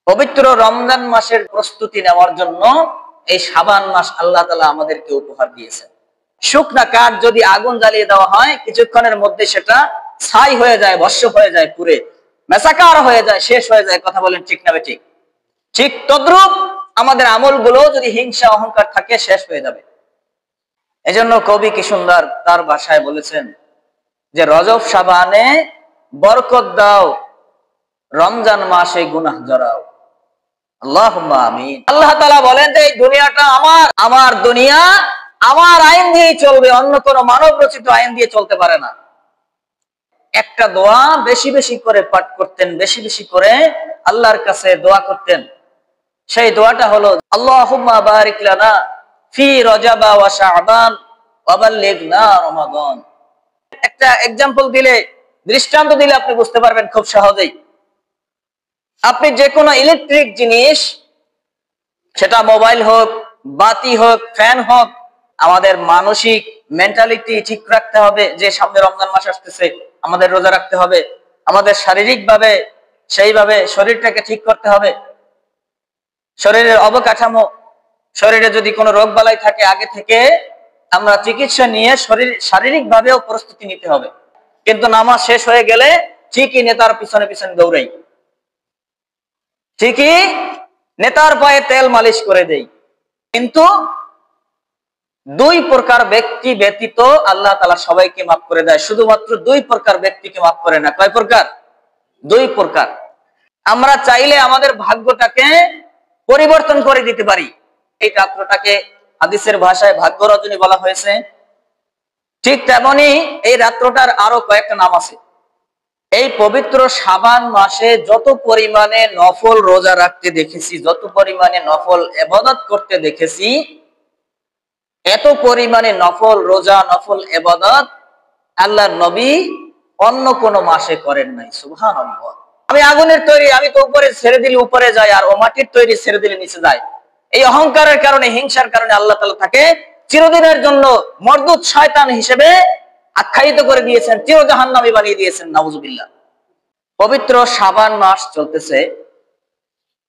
পবিত্র রমজান মাসের প্রস্তুতি নেওয়ার জন্য এই শাবান মাস আল্লাহ তাআলা আমাদেরকে উপহার দিয়েছেন। শুকনা কাঠ যদি আগুন জ্বালিয়ে দেওয়া হয়, কিছুক্ষণের মধ্যে সেটা ছাই হয়ে যায়, ভস্ম হয়ে যায়, পুড়ে মেসাকার হয়ে যায়, শেষ হয়ে যায়। কথা বলেন ঠিক না বেঠিক? ঠিক তদ্রূপ আমাদের আমলগুলো যদি হিংসা অহংকার থাকে, শেষ হয়ে যাবে। এজন্য কবি কি সুন্দর তার ভাষায় বলেছেন যে রজব শাবানে বরকত দাও, রমজান মাসে গুনাহ জড়াও। আল্লাহুম্মা আমিন। আল্লাহ তাআলা বলেন যে এই দুনিয়াটা আমার দুনিয়া, আমার আইন দিয়েই চলবে, অন্য কোন মানব রচিত আইন দিয়ে চলতে পারে না। একটা দোয়া বেশি বেশি করে পাঠ করতেন, বেশি বেশি করে আল্লাহর কাছে দোয়া করতেন। সেই দোয়াটা হলো আল্লাহুম্মা বারিক লানা ফি রজবা ওয়া শাবান ওয়া বাল্লিগনা রমাদান। একটা এক্সাম্পল দিলে, দৃষ্টান্ত দিলে আপনি বুঝতে পারবেন খুব সহজেই। আপনি যে কোনো ইলেকট্রিক জিনিস, সেটা মোবাইল হোক, বাতি হোক, ফ্যান হোক, আমাদের মানসিক মেন্টালিটি ঠিক রাখতে হবে যে সামনে রমজান মাস আসতেছে, আমাদের রোজা রাখতে হবে। আমাদের শারীরিক ভাবে সেইভাবে শরীরটাকে ঠিক করতে হবে। শরীরের অবকাঠামো, শরীরে যদি কোনো রোগ বালাই থাকে আগে থেকে আমরা চিকিৎসা নিয়ে শারীরিক ভাবেও প্রস্তুতি নিতে হবে। কিন্তু নামাজ শেষ হয়ে গেলে ঠিকই নেতার পিছনে পিছনে দৌড়াই, ঠিকই নেতার পায়ে তেল মালিশ করে দেই। কিন্তু দুই প্রকার ব্যক্তি ব্যতীত আল্লাহ তাআলা সবাইকে মাফ করে দেয়, শুধুমাত্র দুই প্রকার ব্যক্তিকে মাফ করে না। কয় প্রকার? দুই প্রকার। আমরা চাইলে আমাদের ভাগ্যটাকে পরিবর্তন করে দিতে পারি। এই রাত্রটাকে হাদিসের ভাষায় ভাগ্য রজনী বলা হয়েছে। ঠিক তেমনি এই রাত্রটার আরো কয়েকটা নাম আছে। এই পবিত্র শাবান মাসে যত পরিমাণে নফল রোজা রাখতে দেখেছি, যত পরিমাণে নফল ইবাদত করতে দেখেছি, এত পরিমাণে নফল রোজা, নফল ইবাদত আল্লাহর নবী অন্য কোন মাসে করেন নাই। সুবহানাল্লাহ। আমি আগুনের তৈরি, আমি তো উপরে ছেড়ে দিলে উপরে যায়, আর ও মাটির তৈরি ছেড়ে দিলে নিচে যায়। এই অহংকারের কারণে, হিংসার কারণে আল্লাহ তাআলা তাকে চিরদিনের জন্য মরদুদ শয়তান হিসেবে আখ্যায়িত করে দিয়েছেন, চির জাহান্নামী বানিয়ে দিয়েছেন। নাউজুবিল্লাহ। পবিত্র শাবান মাস চলতেছে,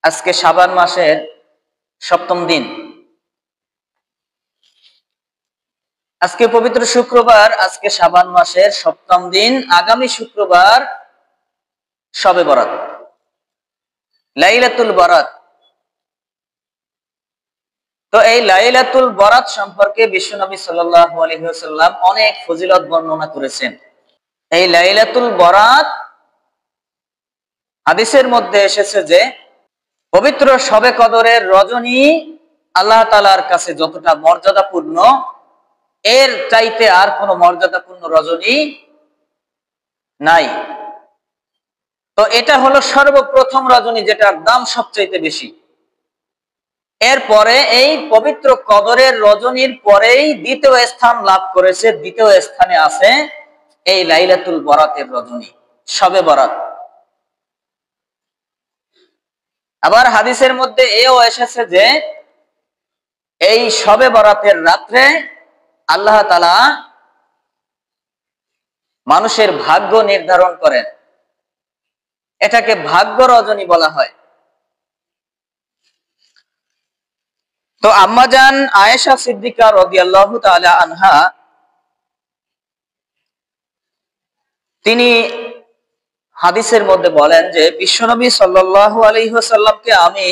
আজকে শাবান মাসের 7ম দিন। আজকে পবিত্র শুক্রবার, আজকে শাবান মাসের 7ম দিন। আগামী শুক্রবার শবে বরাত, লাইলাতুল বরাত। তো এই লাইলাতুল বরাত সম্পর্কে বিশ্বনবী সাল্লাল্লাহু আলাইহি ওয়াসাল্লাম অনেক ফজিলত বর্ণনা করেছেন। এই লাইলাতুল বরাত হাদিসের মধ্যে এসেছে যে পবিত্র শবে কদরের রজনী আল্লাহ তাআলার কাছে যতটা মর্যাদাপূর্ণ, এর চাইতে আর কোনো মর্যাদাপূর্ণ রজনী নাই। তো এটা হলো সর্বপ্রথম রজনী, যেটার দাম সবচাইতে বেশি। এরপরে এই পবিত্র কদরের রজনীর পরেই দ্বিতীয় স্থান লাভ করেছে, দ্বিতীয় স্থানে আছে এই লাইলাতুল বরাতের রজনী, শবে বরাত। আবার হাদিসের মধ্যে এও এসেছে যে এই শবে বরাতের রাত্রে আল্লাহ তাআলা মানুষের ভাগ্য নির্ধারণ করেন। এটাকে ভাগ্য রজনী বলা হয়। তো আম্মাজান আয়েশা সিদ্দিকা রাদিয়াল্লাহু তাআলা আনহা, তিনি হাদিসের মধ্যে বলেন যে বিশ্বনবী সাল্লাল্লাহু আলাইহি ওয়াসাল্লামকে আমি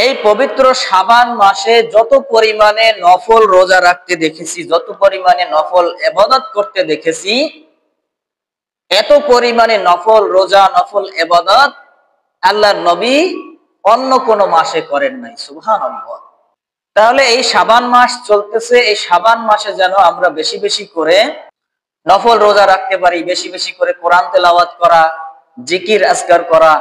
এই পবিত্র শাবান মাসে যত পরিমাণে নফল রোজা রাখতে দেখেছি, যত পরিমাণে নফল ইবাদত করতে দেখেছি, এত পরিমাণে নফল রোজা, নফল ইবাদত আল্লাহর নবী অন্য কোন মাসে করেন নাই। সুবহানাল্লাহ। তাহলে এই শাবান মাস চলতেছে, এই শাবান মাসে যেন আমরা বেশি বেশি করে নফল রোজা রাখতে পারি, বেশি বেশি করে কোরআন তেলাওয়াত করা, জিকির আজকার করা,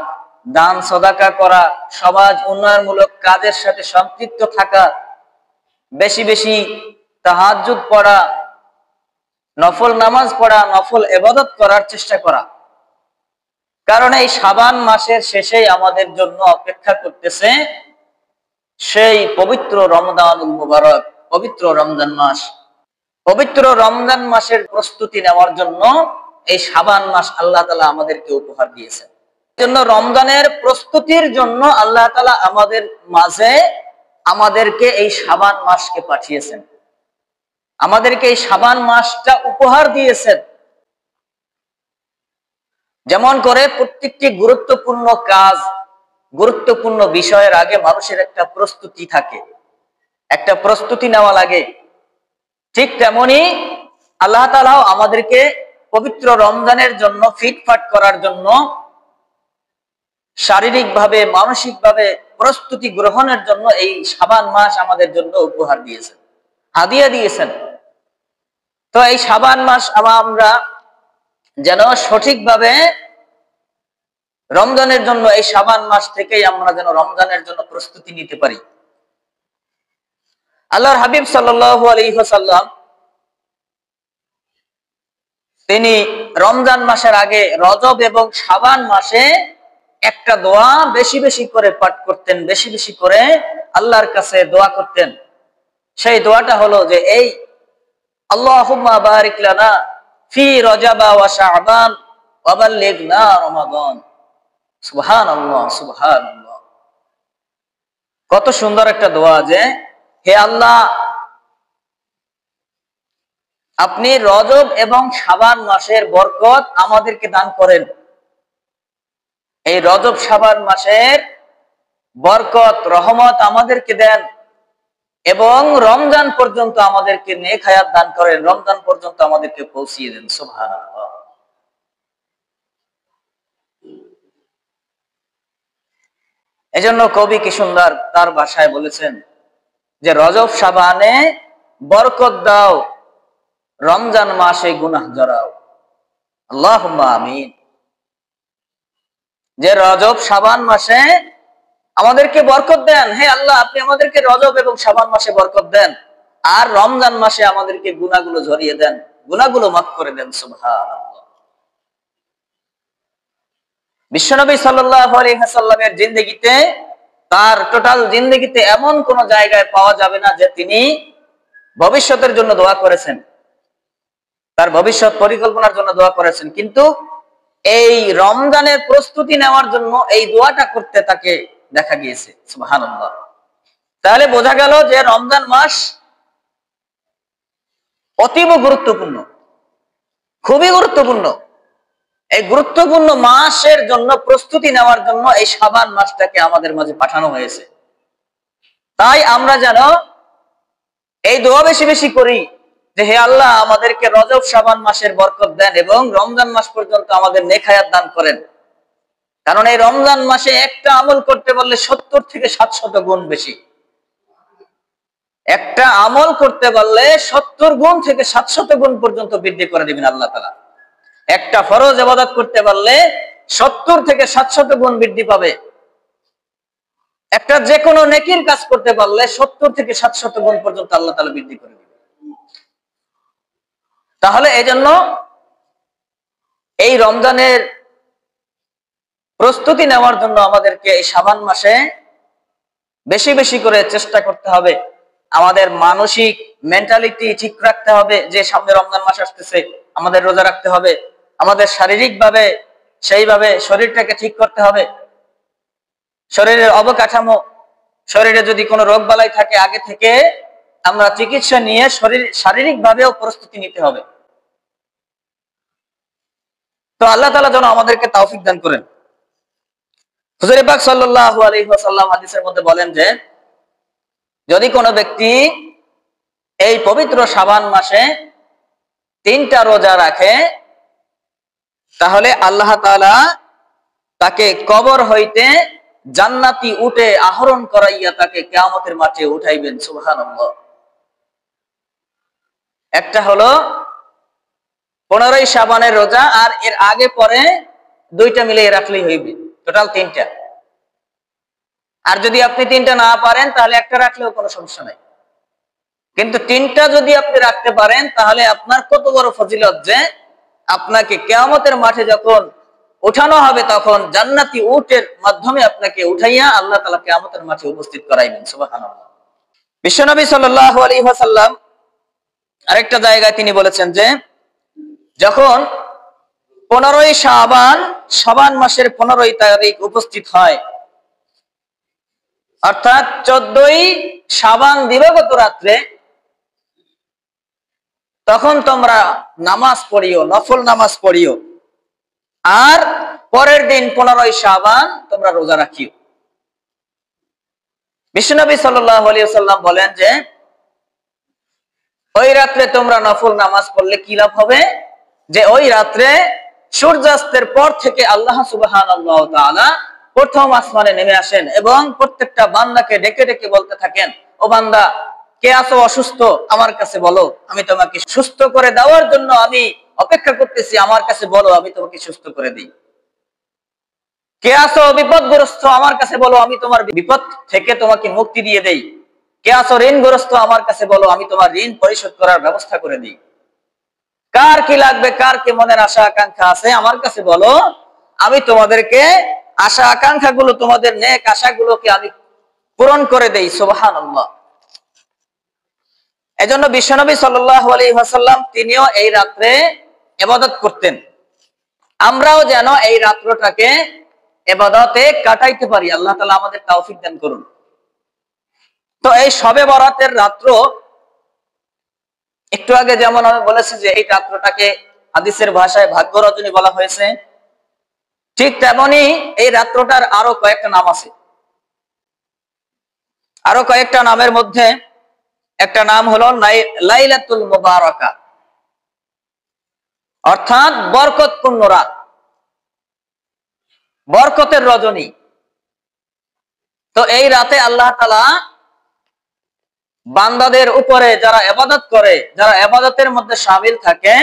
দান সদাকা করা, সমাজ উন্নয়নমূলক কাজের সাথে সম্পৃক্ত থাকা, বেশি বেশি তাহাজ্জুদ পড়া, নফল নামাজ পড়া, নফল ইবাদত করার চেষ্টা করা। কারণ এই শাবান মাসের শেষেই আমাদের জন্য অপেক্ষা করতেছে সেই পবিত্র রমজানুল মুবারক, পবিত্র রমজান মাস। পবিত্র রমজান মাসের প্রস্তুতি নেওয়ার জন্য এই শাবান মাস আল্লাহ তাআলা আমাদেরকে উপহার দিয়েছেন। জন্য রমজানের প্রস্তুতির জন্য আল্লাহ তাআলা আমাদের মাঝে আমাদেরকে এই শাবান মাসকে পাঠিয়েছেন, আমাদেরকে এই শাবান মাসটা উপহার দিয়েছেন। যেমন করে প্রত্যেকটি গুরুত্বপূর্ণ কাজ, গুরুত্বপূর্ণ বিষয়ের আগে মানুষের একটা প্রস্তুতি থাকে, একটা প্রস্তুতি নেওয়া লাগে, ঠিক তেমনি আল্লাহ তাআলাও আমাদেরকে পবিত্র রমজানের জন্য ফিটফাট করার জন্য শারীরিকভাবে মানসিকভাবে প্রস্তুতি গ্রহণের জন্য এই শাবান মাস আমাদের জন্য উপহার দিয়েছেন, হাদিয়া দিয়েছেন। তো এই শাবান মাস আমরা যেন সঠিকভাবে রমজানের জন্য, এই শাবান মাস থেকেই আমরা যেন রমজানের জন্য প্রস্তুতি নিতে পারি। আল্লাহর হাবিব সাল্লাল্লাহু আলাইহি ওয়াসাল্লাম তিনি রমজান মাসের আগে রজব এবং শাবান মাসে একটা দোয়া বেশি বেশি করে পাঠ করতেন, বেশি বেশি করে আল্লাহর কাছে দোয়া করতেন। সেই দোয়াটা হলো যে এই আল্লাহুম্মা বারিক লানা ফি রজব ওয়া শাবান ওয়া বাল্লিগনা রমাদান। সুবহানাল্লাহ, সুবহানাল্লাহ। কত সুন্দর একটা দোয়া যে হে আল্লাহ, আপনি রজব এবং শাবান মাসের বরকত আমাদেরকে দান করেন। এই রজব শাবান মাসের বরকত রহমত আমাদেরকে দেন এবং রমজান পর্যন্ত আমাদেরকে নেক হায়াত দান করেন, রমজান পর্যন্ত আমাদেরকে পৌঁছিয়ে দেন। সুবহানাল্লাহ। এজন্য কবি কি সুন্দর তার ভাষায় বলেছেন যে রজব শাবানে বরকত দাও, রমজান মাসে গুনাহ জড়াও। আল্লাহুম্মা আমিন। যে রজব শাবান মাসে আমাদেরকে বরকত দেন, হে আল্লাহ আপনি আমাদেরকে রজব এবং শাবান মাসে বরকত দেন, আর রমজান মাসে আমাদেরকে গুনাহগুলো ঝরিয়ে দেন, গুনাহগুলো মাফ করে দেন। সুবহানাল্লাহ। বিশ্বনবী সাল্লাল্লাহু আলাইহি ওয়াসাল্লামের জিন্দেগিতে, তার টোটাল জিন্দেগিতে এমন কোন জায়গায় পাওয়া যাবে না যে তিনি ভবিষ্যতের জন্য দোয়া করেছেন, তার ভবিষ্যৎ পরিকল্পনার জন্য দোয়া করেছেন, কিন্তু এই রমজানের প্রস্তুতি নেওয়ার জন্য এই দোয়াটা করতে তাকে দেখা গিয়েছে। সুবহানাল্লাহ। তাহলে বোঝা গেল যে রমজান মাস অতীব গুরুত্বপূর্ণ, খুবই গুরুত্বপূর্ণ। এই গুরুত্বপূর্ণ মাসের জন্য প্রস্তুতি নেওয়ার জন্য এই শাবান মাসটাকে আমাদের মাঝে পাঠানো হয়েছে। তাই আমরা যেন এই দোয়া বেশি বেশি করি যে হে আল্লাহ আমাদেরকে রজব শাবান মাসের বরকত দেন এবং রমজান মাস পর্যন্ত আমাদের নেক হায়াত দান করেন। কারণ এই রমজান মাসে একটা আমল করতে পারলে 70 থেকে 700 গুণ বেশি, একটা আমল করতে পারলে 70 গুণ থেকে 700 গুণ পর্যন্ত বৃদ্ধি করে দিবেন আল্লাহ তাআলা। একটা ফরজ ইবাদত করতে পারলে 70 থেকে 700 গুণ বৃদ্ধি পাবে। একটা যে কোনো নেকির কাজ করতে পারলে 70 থেকে 700 গুণ পর্যন্ত আল্লাহ তাআলা বৃদ্ধি করে দিবেন। তাহলে এজন্য এই রমজানের প্রস্তুতি নেওয়ার জন্য আমাদেরকে এই শাবান মাসে বেশি বেশি করে চেষ্টা করতে হবে। আমাদের মানসিক মেন্টালিটি ঠিক রাখতে হবে যে সামনে রমজান মাস আসতেছে, আমাদের রোজা রাখতে হবে। আমাদের শারীরিকভাবে সেইভাবে শরীরটাকে ঠিক করতে হবে। শরীরের অবকাঠামো, শরীরে যদি কোনো রোগ বালাই থাকে আগে থেকে আমরা চিকিৎসা নিয়ে শারীরিকভাবেও প্রস্তুতি নিতে হবে। তো আল্লাহ তাআলা যেন আমাদেরকে তৌফিক দান করেন। হুজুর পাক সাল্লাল্লাহু আলাইহি ওয়াসাল্লাম হাদিসের মধ্যে বলেন যে যদি কোনো ব্যক্তি এই পবিত্র শাবান মাসে 3টা রোজা রাখে তাহলে আল্লাহ তাআলা তাকে কবর হইতে জান্নাতি উটে আহরণ করাইয়া তাকে কিয়ামতের মাঠে উঠাইবেন। সুবহানাল্লাহ। একটা হলো 15ই শাবানের রোজা, আর এর আগে পরে 2টা মিলিয়ে রাখলেই হইবে, টোটাল 3টা। আর যদি আপনি 3টা না পারেন তাহলে একটা রাখলেও কোনো সমস্যা নাই, কিন্তু 3টা যদি আপনি রাখতে পারেন তাহলে আপনার কত বড় ফজিলত যে আপনাকে কিয়ামতের মাঠে যখন উঠানো হবে তখন জান্নাতি উটের মাধ্যমে আপনাকে উঠাইয়া আল্লাহ তাআলা কিয়ামতের মাঠে উপস্থিত করাইবেন। সুবহানাল্লাহ। বিশ্বনবী সাল্লাল্লাহু আলাইহি ওয়াসাল্লাম আরেকটা জায়গায় তিনি বলেছেন যে যখন 15ই শাবান, শাবান মাসের 15 তারিখ উপস্থিত হয়, অর্থাৎ 14ই শাবান দিবাগত রাত্রে, তখন তোমরা নামাজ পড়িও, নফল নামাজ পড়িও, আর পরের দিন 15ই শাবান তোমরা রোজা রাখিও। বিশ্বনবী সাল্লাল্লাহু আলাইহি ওয়াসাল্লাম বলেন যে ওই রাত্রে তোমরা নফল নামাজ পড়লে কি লাভ হবে, যে ওই রাত্রে সূর্যাস্তের পর থেকে আল্লাহ সুবহানাহু ওয়া তাআলা প্রথম আসমানে নেমে আসেন এবং প্রত্যেকটা বান্দাকে ডেকে ডেকে বলতে থাকেন, ও বান্দা, কে আছো অসুস্থ, আমার কাছে বলো, আমি তোমাকে সুস্থ করে দেওয়ার জন্য আমি অপেক্ষা করতেছি, আমার কাছে বলো, আমি তোমাকে সুস্থ করে দিই। কে আছো বিপদগ্রস্ত, আমার কাছে বলো, আমি তোমার বিপদ থেকে তোমাকে মুক্তি দিয়ে দেই। কে আছো ঋণগ্রস্ত, আমার কাছে বলো, আমি তোমার ঋণ পরিশোধ করার ব্যবস্থা করে দিই। কার কি লাগবে, কার কি মনের আশা আকাঙ্ক্ষা আছে, আমার কাছে বলো, আমি তোমাদেরকে আশা আকাঙ্ক্ষা গুলো, তোমাদের নেক আশাগুলোকে আমি পূরণ করে দেই। সুবহানাল্লাহ। এজন্য বিশ্বনবী সাল্লাল্লাহু আলাইহি ওয়াসাল্লাম তিনিও এই রাত্রে ইবাদত করতেন। আমরাও যেন এই রাত্রটাকে ইবাদতে কাটাইতে পারি, আল্লাহ তাআলা আমাদের তৌফিক দান করুন। তো এই শবে বরাতের রাত্র, একটু আগে যেমন আমি বলেছি যে এই রাত্রটাকে হাদিসের ভাষায় ভাগ্য রজনী বলা হয়েছে, ঠিক তেমনি এই রাত্রটার আরো কয়েকটা নাম আছে। আরো কয়েকটা নামের মধ্যে একটা নাম হলো লাইলাতুল মুবারাকা, অর্থাৎ বরকতপূর্ণ রাত, বরকতের রজনী। তো এই রাতে আল্লাহ তাআলা বান্দাদের উপরে যারা ইবাদত করে, যারা ইবাদতের মধ্যে শামিল থাকে,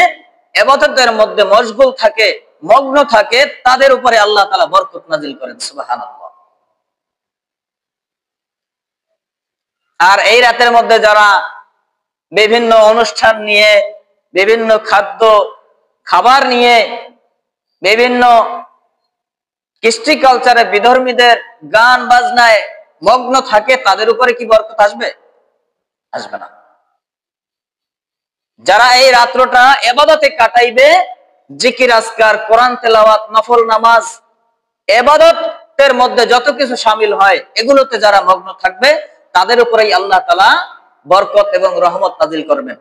ইবাদতের মধ্যে মশগুল থাকে, মগ্ন থাকে, তাদের উপরে আল্লাহ তাআলা বরকত নাজিল করেন। সুবহানাল্লাহ। আর এই রাতের মধ্যে যারা বিভিন্ন অনুষ্ঠান নিয়ে, বিভিন্ন খাদ্য খাবার নিয়ে, বিভিন্ন কৃষ্টি কালচারে বিধর্মীদের গান বাজনায় মগ্ন থাকে, তাদের উপরে কি বরকত আসবে? আসবে না। যারা এই রাত্রটা ইবাদতে কাটাইবে, জিকির আজকার, কোরআন তেলাওয়াত, নফল নামাজ, ইবাদতের মধ্যে যত কিছু শামিল হয়, এগুলোতে যারা মগ্ন থাকবে, তাদের উপরেই আল্লাহ তাআলা বরকত এবং রহমত নাজিল করবেন।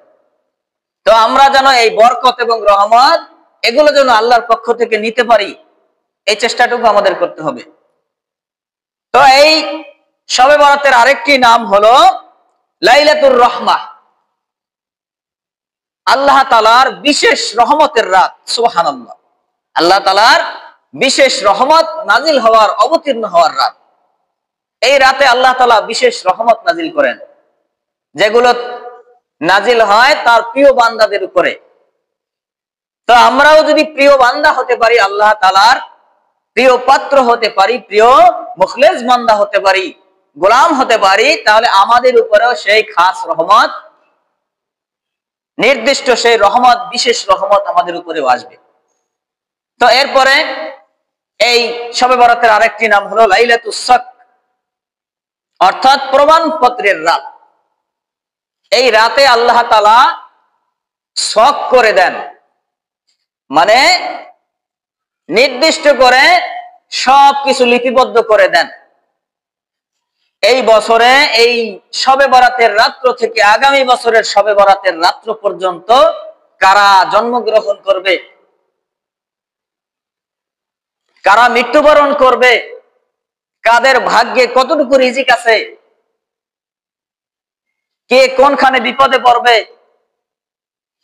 তো আমরা যেন এই বরকত এবং রহমত এগুলো যেন আল্লাহর পক্ষ থেকে নিতে পারি, এই চেষ্টাটুকু আমাদের করতে হবে। তো এই শবে বরাতের আরেকটি নাম হলো লাইলাতুর রহমাহ, আল্লাহ তাআলার বিশেষ রহমতের রাত। সুবহানাল্লাহ। আল্লাহ তাআলার বিশেষ রহমত নাজিল হওয়ার, অবতীর্ণ হওয়ার রাত। এই রাতে আল্লাহ তাআলা বিশেষ রহমত নাজিল করেন, যেগুলো নাজিল হয় তার প্রিয় বান্দাদের উপরে। তো আমরাও যদি প্রিয় বান্দা হতে পারি, আল্লাহ তাআলার প্রিয় পাত্র হতে পারি, প্রিয় মুখলেস বান্দা হতে পারি, গোলাম হতে পারি, তাহলে আমাদের উপরেও সেই খাস রহমত, নির্দিষ্ট সেই রহমত, বিশেষ রহমত আমাদের উপরেও আসবে। তো এরপরে এই শবে বরাতের আরেকটি নাম হলো লাইলাতুস শক, অর্থাৎ প্রমাণপত্রের রাত। এই রাতে আল্লাহ তাআলা শক করে দেন, মানে নির্দিষ্ট করে সবকিছু লিপিবদ্ধ করে দেন। এই বছরে এই শবে বরাতের রাত্র থেকে আগামী বছরের শবে বরাতের রাত্র পর্যন্ত কারা জন্মগ্রহণ করবে, কারা মৃত্যুবরণ করবে, কাদের ভাগ্যে কতটুকু রিজিক আছে, কে কোনখানে বিপদে পড়বে,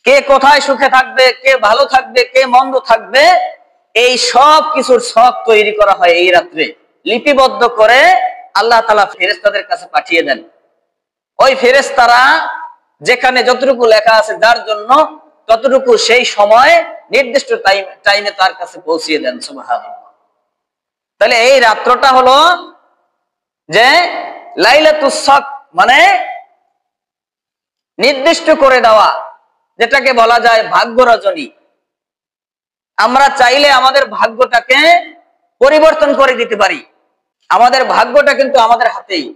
কে কোথায় সুখে থাকবে, কে ভালো থাকবে, কে মন্দ থাকবে, এই সব কিছুর ছক তৈরি করা হয় এই রাত্রে, লিপিবদ্ধ করে আল্লাহ তাআলা ফেরেশতাদের কাছে পাঠিয়ে দেন। ওই ফেরেশতারা যেখানে যতটুকু লেখা আছে যার জন্য, ততটুকু সেই সময় নির্দিষ্ট টাইমে তার কাছে পৌঁছিয়ে দেন। সুবহানাল্লাহ। তাহলে এই রাত্রটা হলো যে লাইলাতুস শক, মানে নির্দিষ্ট করে দেওয়া, যেটাকে বলা যায় ভাগ্য রজনী। আমরা চাইলে আমাদের ভাগ্যটাকে পরিবর্তন করে দিতে পারি। আমাদের ভাগ্যটা কিন্তু আমাদের হাতেই।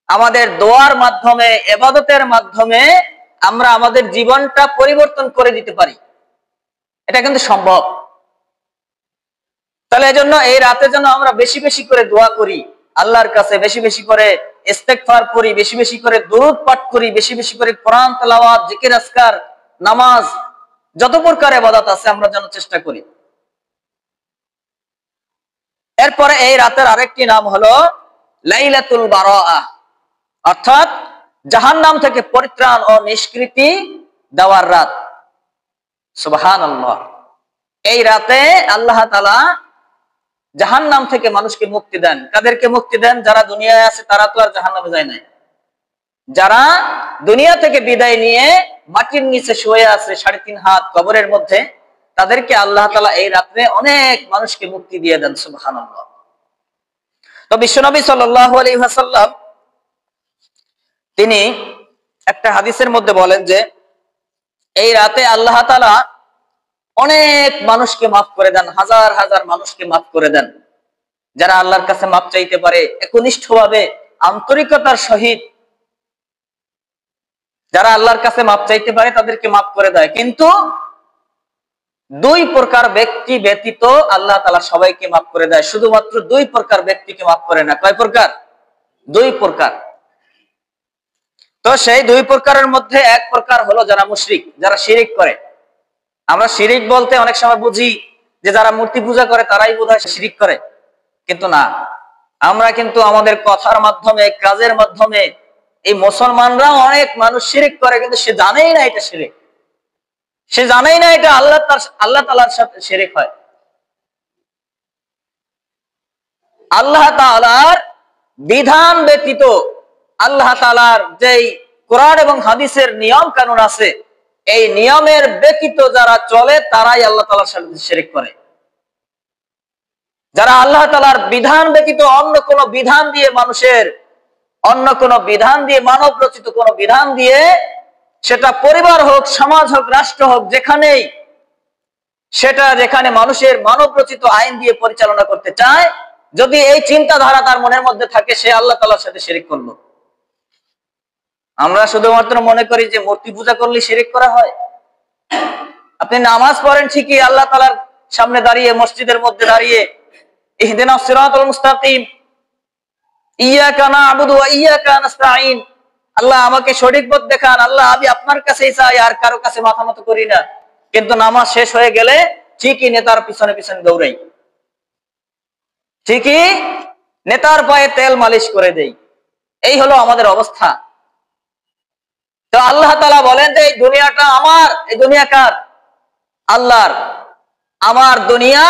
আমাদের দোয়ার মাধ্যমে, ইবাদতের মাধ্যমে আমরা আমাদের জীবনটা পরিবর্তন করে দিতে পারি। এটা কিন্তু সম্ভব। তাহলে এজন্য এই রাতে যেন আমরা বেশি বেশি করে দোয়া করি আল্লাহর কাছে, বেশি বেশি করে ইস্তেগফার করি, বেশি বেশি করে দরুদ পাঠ করি, বেশি বেশি করে কোরআন তেলাওয়াত, জিকির আজকার, নামাজ, যত প্রকার ইবাদত আছে আমরা যেন চেষ্টা করি। এরপরে এই রাতের আরেকটি নাম হলো লাইলাতুল বারাআহ, অর্থাৎ জাহান্নাম থেকে পরিত্রাণ ও নিষ্কৃতি দেওয়ার রাত। সুবহানাল্লাহ। এই রাতে আল্লাহ তাআলা জাহান্নাম থেকে মানুষকে মুক্তি দেন। কাদেরকে মুক্তি দেন? যারা দুনিয়ায় আছে তারা তো আর জাহান্নামে যায় নাই। যারা দুনিয়া থেকে বিদায় নিয়ে মাটির নিচে শুয়ে আছে 3.5 হাত কবরের মধ্যে, তাদেরকে আল্লাহ তাআলা এই রাতে অনেক মানুষকে মুক্তি দিয়ে দেন। সুবহানাল্লাহ। তো বিশ্বনবী সাল্লাল্লাহু আলাইহি ওয়াসাল্লাম তিনি একটা হাদিসের মধ্যে বলেন যে এই রাতে আল্লাহ তাআলা অনেক মানুষকে মাফ করে দেন, হাজার হাজার মানুষকে মাফ করে দেন। যারা আল্লাহর কাছে মাফ চাইতে পারে একনিষ্ঠভাবে, আন্তরিকতার সহিত, যারা আল্লাহর কাছে মাফ চাইতে পারে তাদেরকে মাফ করে দেয়। কিন্তু 2 প্রকার ব্যক্তি ব্যতীত আল্লাহ তাআলা সবাইকে মাফ করে দেয়। শুধুমাত্র 2 প্রকার ব্যক্তিকে মাফ করে না। কয় প্রকার? 2 প্রকার। তো সেই 2 প্রকারের মধ্যে এক প্রকার হলো যারা মুশরিক, যারা শিরিক করে। আমরা শিরিক বলতে অনেক সময় বুঝি যে যারা মূর্তি পূজা করে তারাই বোধহয় শিরিক করে, কিন্তু না। আমরা কিন্তু আমাদের কথার মাধ্যমে, কাজের মাধ্যমে, এই মুসলমানরা অনেক মানুষ শিরিক করে কিন্তু সে জানেই না এটা শিরিক, সে জানেই না এটা আল্লাহ তাআলার সাথে শিরিক হয়। আল্লাহ তাআলার বিধান ব্যতীত, আল্লাহ তাআলার যেই কোরআন এবং হাদিসের নিয়ম কানুন আছে, এই নিয়মের ব্যতীত যারা চলে তারাই আল্লাহ তাআলার সাথে শিরক করে। যারা আল্লাহ তাআলার বিধান ব্যতীত অন্য কোন বিধান দিয়ে মানুষের, অন্য কোন বিধান দিয়ে, মানব রচিত কোন বিধান দিয়ে, সেটা পরিবার হোক, সমাজ হোক, রাষ্ট্র হোক, যেখানেই সেটা যেখানে মানুষের মানব রচিত আইন দিয়ে পরিচালনা করতে চায়, যদি এই চিন্তাধারা তার মনের মধ্যে থাকে, সে আল্লাহ তাআলার সাথে শিরক করলো। আমরা শুধুমাত্র মনে করি যে মূর্তি পূজা করলে শিরক করা হয়। আপনি নামাজ পড়েন ঠিকই, আল্লাহ তাআলার সামনে দাঁড়িয়ে, মসজিদের মধ্যে দাঁড়িয়ে ইহদিনাস সিরাতাল মুস্তাকিম, ইয়াকা না'বুদু ওয়া ইয়াকা নাস্তাঈন, আল্লাহ আমাকে সঠিক পথ দেখান, আল্লাহ আমি আপনার কাছেই চাই, আর কারো কাছে মাথা নত করি না। কিন্তু নামাজ শেষ হয়ে গেলে ঠিকই নেতার পিছনে পিছনে দৌড়াই, ঠিকই নেতার পায়ে তেল মালিশ করে দেই। এই হলো আমাদের অবস্থা। তো আল্লাহ তাআলা বলেন যে এই দুনিয়াটা আমার, এই দুনিয়া কার? আল্লাহর। আমার দুনিয়া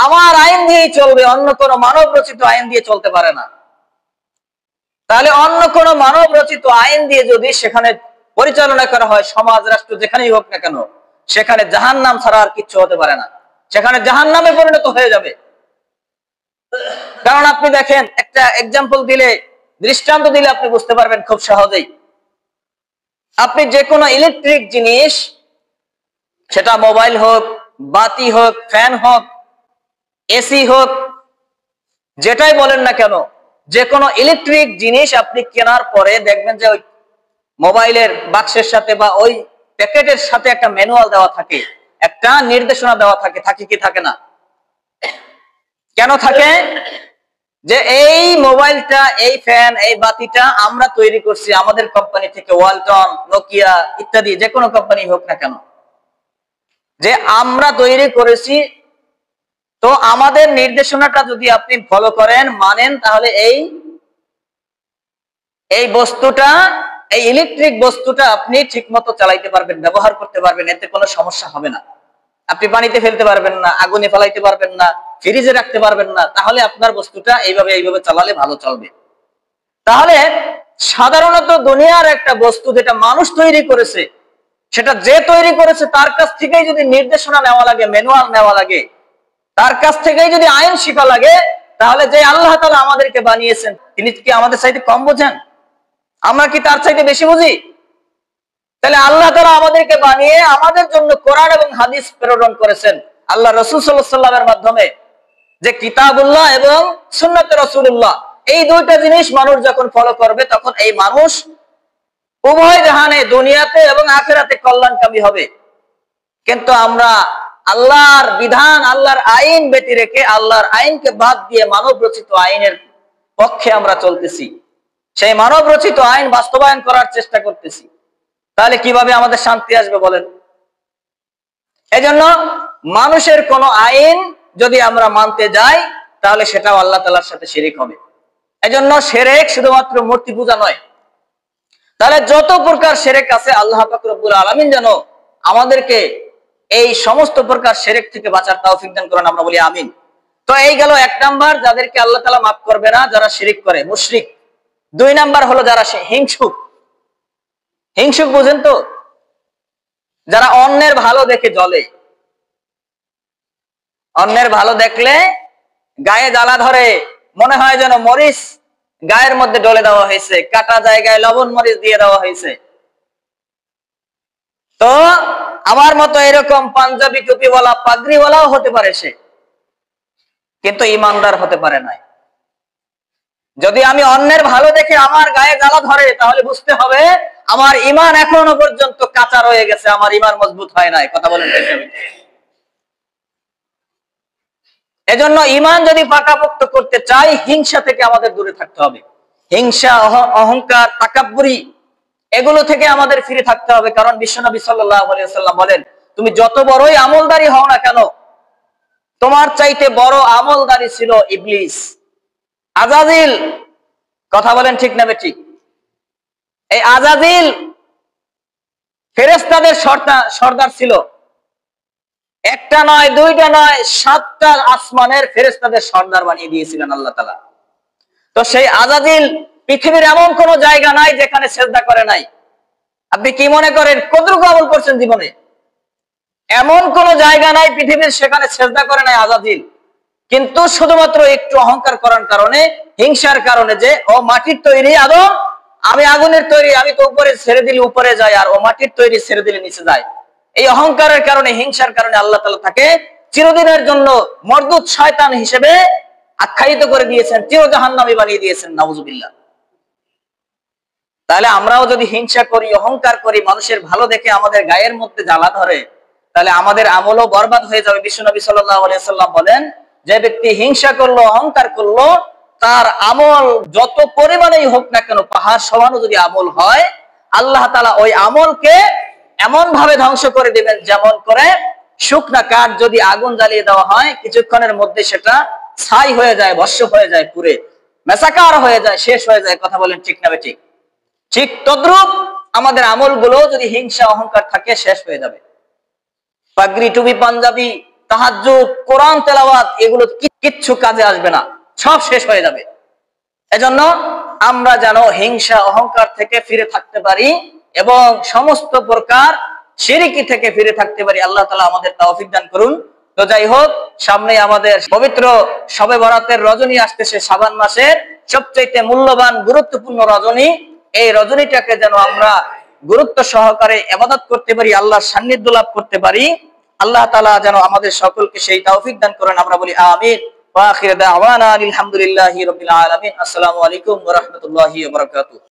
আমার আইন দিয়েই চলবে, অন্য কোন মানব রচিত আইন দিয়ে চলতে পারে না। তাহলে অন্য কোন মানব রচিত আইন দিয়ে যদি সেখানে পরিচালনা করা হয়, সমাজ রাষ্ট্র যেখানেই হোক না কেন, সেখানে জাহান্নাম ছাড়া আর কিচ্ছু হতে পারে না, সেখানে জাহান্নামে পরিণত হয়ে যাবে। কারণ আপনি দেখেন, একটা এক্সাম্পল দিলে, দৃষ্টান্ত দিলে আপনি বুঝতে পারবেন খুব সহজেই। আপনি যে কোনো ইলেকট্রিক জিনিস, সেটা মোবাইল হোক, বাতি হোক, ফ্যান হোক, এসি হোক, যেটাই বলেন না কেন, যে কোনো ইলেকট্রিক জিনিস আপনি কেনার পরে দেখবেন যে ওই মোবাইলের বাক্সের সাথে বা ওই প্যাকেটের সাথে একটা ম্যানুয়াল দেওয়া থাকে, একটা নির্দেশনা দেওয়া থাকে। থাকে কি থাকে না? কেন থাকে? যে এই মোবাইলটা, এই ফ্যান, এই বাতিটা আমরা তৈরি করছি আমাদের কোম্পানি থেকে, ওয়ালটন, নোকিয়া ইত্যাদি যে কোনো কোম্পানি হোক না কেন, যে আমরা তৈরি করেছি। তো আমাদের নির্দেশনাটা যদি আপনি ফলো করেন, মানেন, তাহলে এই বস্তুটা, এই ইলেকট্রিক বস্তুটা আপনি ঠিক মতো চালাইতে পারবেন, ব্যবহার করতে পারবেন, এতে কোনো সমস্যা হবে না। আপনি পানিতে ফেলতে পারবেন না, আগুনে ফেলাইতে পারবেন না, ফ্রিজে রাখতে পারবেন না। তাহলে আপনার বস্তুটা এইভাবে চালালে ভালো চলবে। তাহলে সাধারণত দুনিয়ার একটা বস্তু যেটা মানুষ তৈরি করেছে, সেটা যে তৈরি করেছে তার কাছ থেকেই যদি নির্দেশনা নেওয়া লাগে, ম্যানুয়াল নেওয়া লাগে, তার কাছ থেকেই যদি আইন শিখা লাগে, তাহলে যে আল্লাহ তাআলা আমাদেরকে বানিয়েছেন, তিনি কি আমাদের চাইতে কম বোঝেন? আমরা কি তার চাইতে বেশি বুঝি? তাহলে আল্লাহ তাআলা আমাদেরকে বানিয়ে আমাদের জন্য কোরআন এবং হাদিস প্রেরণ করেছেন। আল্লাহ রাসূল সাল্লাল্লাহু আলাইহি ওয়াসাল্লামের মাধ্যমে যে কিতাবুল্লাহ এবং সুন্নাতে রাসূলুল্লাহ, এই দুইটা জিনিস মানুষ যখন ফলো করবে, তখন এই মানুষ উভয় জাহানে, দুনিয়াতে এবং আখিরাতে কল্যাণকামী হবে। কিন্তু আমরা আল্লাহর বিধান, আল্লাহর আইন ব্যতি রেখে, আল্লাহর আইনকে বাদ দিয়ে মানব রচিত আইনের পক্ষে আমরা চলতেছি, সেই মানব রচিত আইন বাস্তবায়ন করার চেষ্টা করতেছি, তাহলে কিভাবে আমাদের শান্তি আসবে বলেন? এজন্য মানুষের কোন আইন যদি আমরা মানতে যাই তাহলে সেটাও আল্লাহ তাআলার সাথে শিরিক হবে। এজন্য শিরক শুধুমাত্র মূর্তি পূজা নয়। তাহলে যত প্রকার শিরক আছে আল্লাহ পাক রব্বুল আলামিন যেন আমাদেরকে এই সমস্ত প্রকার শিরক থেকে বাঁচার তৌফিক দান করেন, আমরা বলি আমিন। তো এই গেল 1 নাম্বার, যাদেরকে আল্লাহ তাআলা মাফ করবে না, যারা শিরক করে, মুশরিক। 2 নাম্বার হলো যারা হিংসুক। হিংসুক বুঝেন তো? যারা অন্যের ভালো দেখে জ্বলে, অন্যের ভালো দেখলে গায়ে জ্বালা ধরে, মনে হয় যেন মরিচ গায়ের মধ্যে ডলে দেওয়া হয়েছে, কাটা জায়গায় লবণ মরিচ দিয়ে দেওয়া হয়েছে। তো আমার মতো এরকম পাঞ্জাবি টুপিওয়ালা পাগড়িওয়ালাও হতে পারে সে, কিন্তু ইমানদার হতে পারে না। যদি আমি অন্যের ভালো দেখে আমার গায়ে জ্বালা ধরে, তাহলে বুঝতে হবে আমার ঈমান এখনো পর্যন্ত কাঁচা রয়ে গেছে, আমার ঈমান মজবুত হয় নাই। কথা বলেন। এজন্য ঈমান যদি পাকাপোক্ত করতে চাই, হিংসা থেকে আমাদের দূরে থাকতে হবে। হিংসা, অহংকার, তাকাব্বুরি, এগুলো থেকে আমাদের ফিরে থাকতে হবে। কারণ বিশ্বনবী সাল্লাল্লাহু আলাইহি ওয়াসাল্লাম বলেন, তুমি যত বড়ই আমলদারি হও না কেন, তোমার চাইতে বড় আমলদারি ছিল ইবলিস, আজাজিল। কথা বলেন ঠিক না বেঠিক? এই আজাজিল ফেরেশতাদের সর্দার ছিল। একটা নয়, দুইটা নয়, 7টা আসমানের ফেরেশতাদের সর্দার বানিয়ে দিয়েছিলেন আল্লাহ তাআলা। তো সেই আজাজিল পৃথিবীর এমন কোন জায়গা নাই যেখানে সেজদা করে নাই। আপনি কি মনে করেন কতটুকু আমল করছেন জীবনে? এমন কোন জায়গা নাই পৃথিবীর সেখানে সেজদা করে নাই আজাজিল। কিন্তু শুধুমাত্র একটু অহংকার করার কারণে, হিংসার কারণে, যে ও মাটির তৈরি, আদম আমি আগুনের তৈরি, আমি তো উপরে ছেড়ে দিলে উপরে যায়, আর ও মাটির তৈরি, ছেড়ে দিলে নিচে যায়। এই অহংকারের কারণে, হিংসার কারণে আল্লাহ তাআলা তাকে চিরদিনের জন্য মরদুদ শয়তান হিসেবে আখ্যায়িত করে দিয়েছেন, চির জাহান্নামী বানিয়ে দিয়েছেন। নাউজুবিল্লাহ। তাহলে আমরাও যদি হিংসা করি, অহংকার করি, মানুষের ভালো দেখে আমাদের গায়ের মধ্যে জ্বালা ধরে, তাহলে আমাদের আমলও বরবাদ হয়ে যাবে। বিশ্বনবী সাল্লাল্লাহু আলাইহি ওয়াসাল্লাম বলেন, যে ব্যক্তি হিংসা করলো, অহংকার করলো, তার আমল যত পরিমাণেই হোক না কেন, পাহাড় সমানও যদি আমল হয়, আল্লাহ তাআলা ওই আমলকে এমন ভাবে ধ্বংস করে দিবেন, যেমন করে শুকনা কাঠ যদি আগুন জ্বালিয়ে দেওয়া হয়, কিছুক্ষণের মধ্যে সেটা ছাই হয়ে যায়, ভস্ম হয়ে যায়, পুড়ে মেসাকার হয়ে যায়, শেষ হয়ে যায়। কথা বলেন ঠিক না বেঠিক? ঠিক তদ্রূপ আমাদের আমলগুলো যদি হিংসা, অহংকার থাকে, শেষ হয়ে যাবে। পাগড়ি, টুপি, পাঞ্জাবি, তাহাজ্জুদ, কোরআন তেলাওয়াত, এগুলো কিচ্ছু কাজে আসবে না, সব শেষ হয়ে যাবে। এজন্য আমরা যেন হিংসা, অহংকার থেকে ফিরে থাকতে পারি এবং সমস্ত প্রকার শিরকি থেকে ফিরে থাকতে পারি। আল্লাহ তাআলা আমাদের তৌফিক দান করুন। তো যাই হোক, সামনে আমাদের পবিত্র শবে বরাতের রজনী আসতেছে, শাবান মাসের সবচেয়ে মূল্যবান, গুরুত্বপূর্ণ রজনী। এই রজনীটাকে যেন আমরা গুরুত্ব সহকারে ইবাদত করতে পারি, আল্লাহর সান্নিধ্য লাভ করতে পারি। আল্লাহ তাআলা যেন আমাদের সকলকে সেই তৌফিক দান করেন, আমরা বলি আমিন। ওয়া আখিরু দাওয়ানা আলহামদুলিল্লাহি রাব্বিল আলামিন। আসসালামু আলাইকুম ওয়া রাহমাতুল্লাহি ওয়া বারাকাতুহু।